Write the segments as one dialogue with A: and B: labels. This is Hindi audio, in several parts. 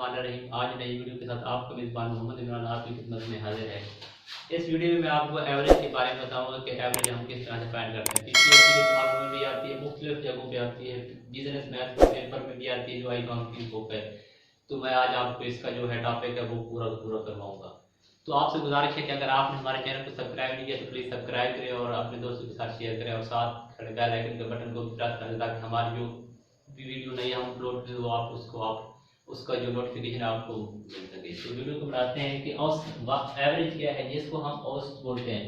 A: बिस्मिल्लाहिर्रहमानिर्रहीम। आज नई वीडियो के साथ आपका मेज़बान मोहम्मद इमरान आपकी खिदमत में हाजिर है। इस वीडियो में मैं आपको एवरेज के बारे में बताऊंगा कि एवरेज हम किस तरह से फाइंड करते हैं। पीसीएससी के सवालों में भी आती है, मुख्तलिफ जगहों पे आती है, बिजनेस मैथ्स के पेपर में भी आती है जो आई काउंट की बुक है। तो मैं आज आपको इसका जो है टॉपिक है वो पूरा करवाऊंगा। तो आपसे गुजारिश है कि अगर आपने हमारे चैनल को सब्सक्राइब नहीं किया तो प्लीज़ सब्सक्राइब करें और अपने दोस्तों के साथ शेयर करें और साथ बेल आइकन के बटन को प्रेस करें ताकि हमारी जो भी वीडियो नई हम अपलोड करें वो आप उसका जो नोटिफिकेशन आपको मिल सके। तो वीडियो को बनाते हैं कि एवरेज क्या है, जिसको हम औसत बोलते हैं।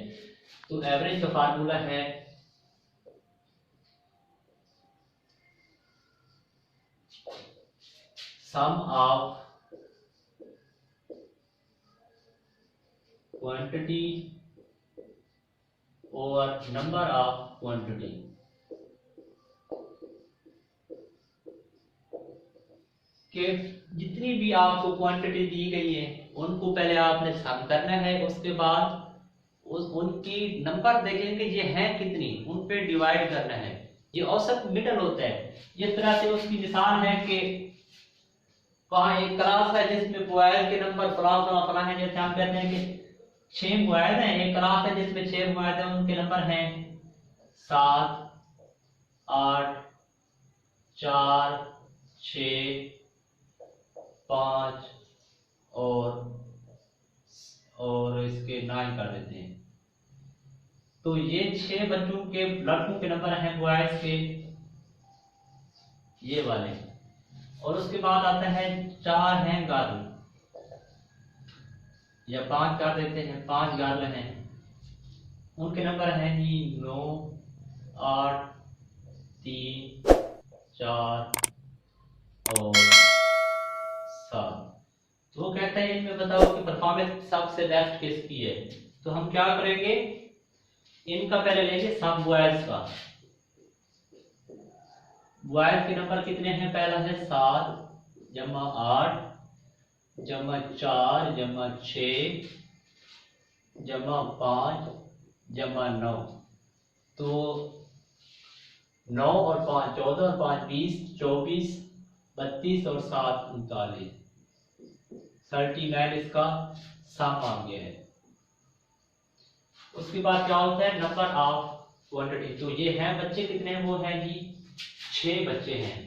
A: तो एवरेज का फार्मूला है सम ऑफ क्वांटिटी और नंबर ऑफ क्वांटिटी। कि जितनी भी आपको क्वांटिटी दी गई है उनको पहले आपने सम करना है, उसके बाद उनकी नंबर देखेंगे ये हैं कितनी, उन पे डिवाइड करना है। ये औसत मिडल होता है। जिस तरह से उसकी मिसाल है कि वहाँ एक क्लास है जिसमें बॉयज के नंबर फला है। जैसे हम कहते हैं कि 6 बॉयज हैं, एक क्लास है जिसमें 6 बॉयज हैं, उनके नंबर हैं 7, 8, 4, 6, 5 और इसके 9 कर देते हैं। तो ये 6 बच्चों के लड़कों के नंबर हैं बॉयज के, ये वाले। और उसके बाद आता है 4 हैं गर्ल, या 5 कर देते हैं, 5 गर्ल हैं, उनके नंबर हैं जी 9, 8, 3, 4 और 7। तो वो कहते हैं इनमें बताओ कि परफॉर्मेंस सबसे बेस्ट किसकी है। तो हम क्या करेंगे, इनका पहले लेंगे सम बॉयज का। बॉयज के नंबर कितने हैं, पहला है 7 जमा 8 जमा 4 जमा 6 जमा 5 जमा 9। तो 9 और 5 14 और 5 20, 24, 32 और 7 39, 39 इसका सम आ गया है। उसके बाद क्या होता है नंबर ऑफ क्वांटिटी। तो ये हैं बच्चे कितने हैं, वो हैं जी 6 बच्चे हैं।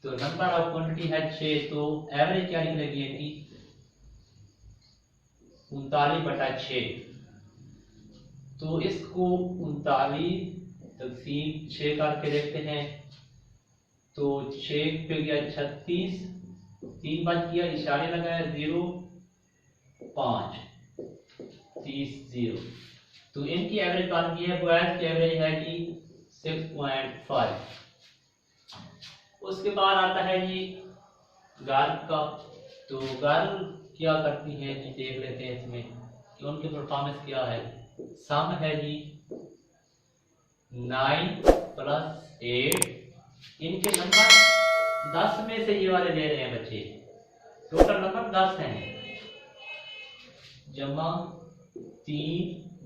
A: तो नंबर ऑफ क्वांटिटी है 6। तो एवरेज क्या निकलेगी इनकी 39/6। तो इसको 39 तक़सीम 6 करके देखते हैं। तो 6 पे गया 36, 3 बच गया, इशारे लगाया 0, 5, 30, 0। तो इनकी एवरेज बात की है, बॉयज की एवरेज है जी 6.5। उसके बाद आता है जी गर्ल का। तो गर्ल क्या करती है जी, देख लेते हैं इसमें कि उनकी परफॉर्मेंस क्या है। सम है जी 9 + 8, इनके नंबर 10 में से ये वाले ले रहे हैं बच्चे, टोटल नंबर 10 हैं, जमा 3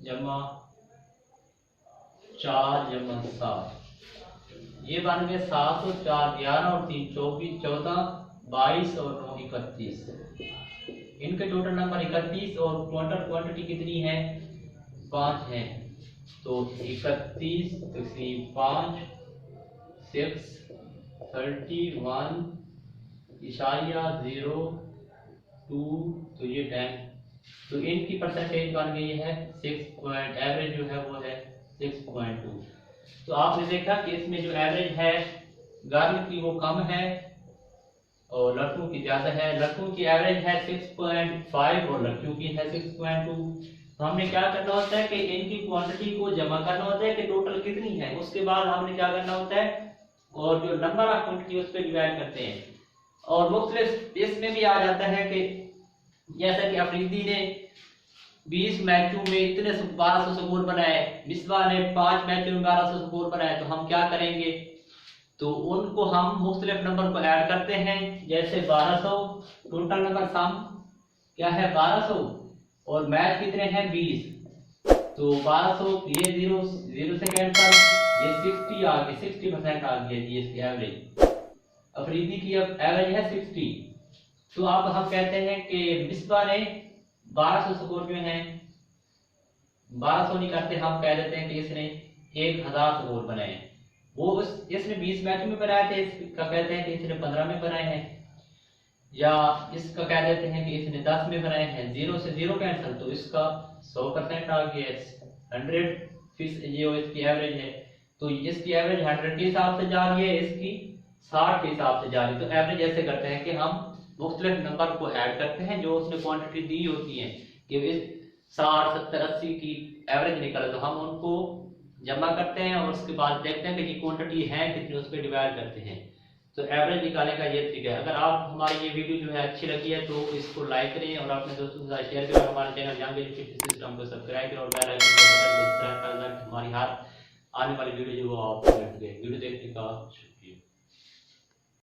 A: जमा 4 जमा 7, ये बन गए 7 और 4 11 और 3 24, 14, 22 और 9 31। इनके टोटल नंबर 31 और टोटल क्वांटिटी कितनी है 5 है। तो 31 तक़सीम 5, 6, 31, इशारिया 0, 2, तो ये 10। तो इनकी परसेंटेज बन गई है 6 एवरेज जो है वो है 6.2। तो आपने देखा कि इसमें जो एवरेज है गर्ल की वो कम है और लड़कों की ज्यादा है। लड़कों की एवरेज है 6.5 और लड़कियों की है 6.2। तो हमने क्या करना होता है कि इनकी क्वांटिटी को जमा करना होता है कि टोटल कितनी है, उसके बाद हमने क्या करना होता है और जो नंबर ऑफ क्वांटिटी उस पर डिवाइड करते हैं। और मुख्तलिफ इसमें भी आ जाता है कि जैसा कि अफरीदी ने 20 मैचों में इतने 1200 स्कोर बनाए, मिसबा ने 5 मैचों में 1200 स्कोर बनाए। तो हम क्या करेंगे, तो उनको हम मुख्तलिफ नंबर को ऐड करते हैं। जैसे 1200 टोटल नंबर सम क्या है 1200 और मैच कितने हैं 20। तो 1200 ये 0 से कैंसिल, ये 60 आ गया, 60% आ गया जी इसकी एवरेज। अफरीदी की अब एवरेज है 60 तो अब हम कहते हैं कि मिसबा ने 1200 स्कोर जो है 1200 नहीं करते, हम कह देते हैं कि इसने 1000 स्कोर बनाए। वो इसने 20 मैच में बनाए थे, इसका कहते हैं कि इसने 15 में बनाए हैं, या इसका कह देते हैं कि इसने 10 में बनाए हैं। 0 से 0 कैंसिल, तो इसका 100% आ गया, 100 फिर ये इसकी एवरेज है, तो इसकी एवरेज 100 के हिसाब से जा रही है, इसकी 60 के हिसाब से जा रही है। तो एवरेज ऐसे करते हैं कि हम मुख्तलिफ नंबर को ऐड करते हैं जो उसने क्वांटिटी दी होती है कि इस 60 70 80 की एवरेज निकले, तो हम उनको जमा करते हैं और उसके बाद देखते हैं कि ये क्वांटिटी है कितनी, उस पर डिवाइड करते हैं। तो एवरेज निकालने का ये तरीका है। अगर आप हमारी ये वीडियो जो है अच्छी लगी है तो इसको लाइक करें और अपने दोस्तों के साथ शेयर करें। हमारे चैनल लैंग्वेज सिस्टम को सब्सक्राइब करें और बेल आइकन को बटन को प्रेस कर दें, हमारी हर आने वाली वीडियो जो आपको मिल सके। वीडियो देखने का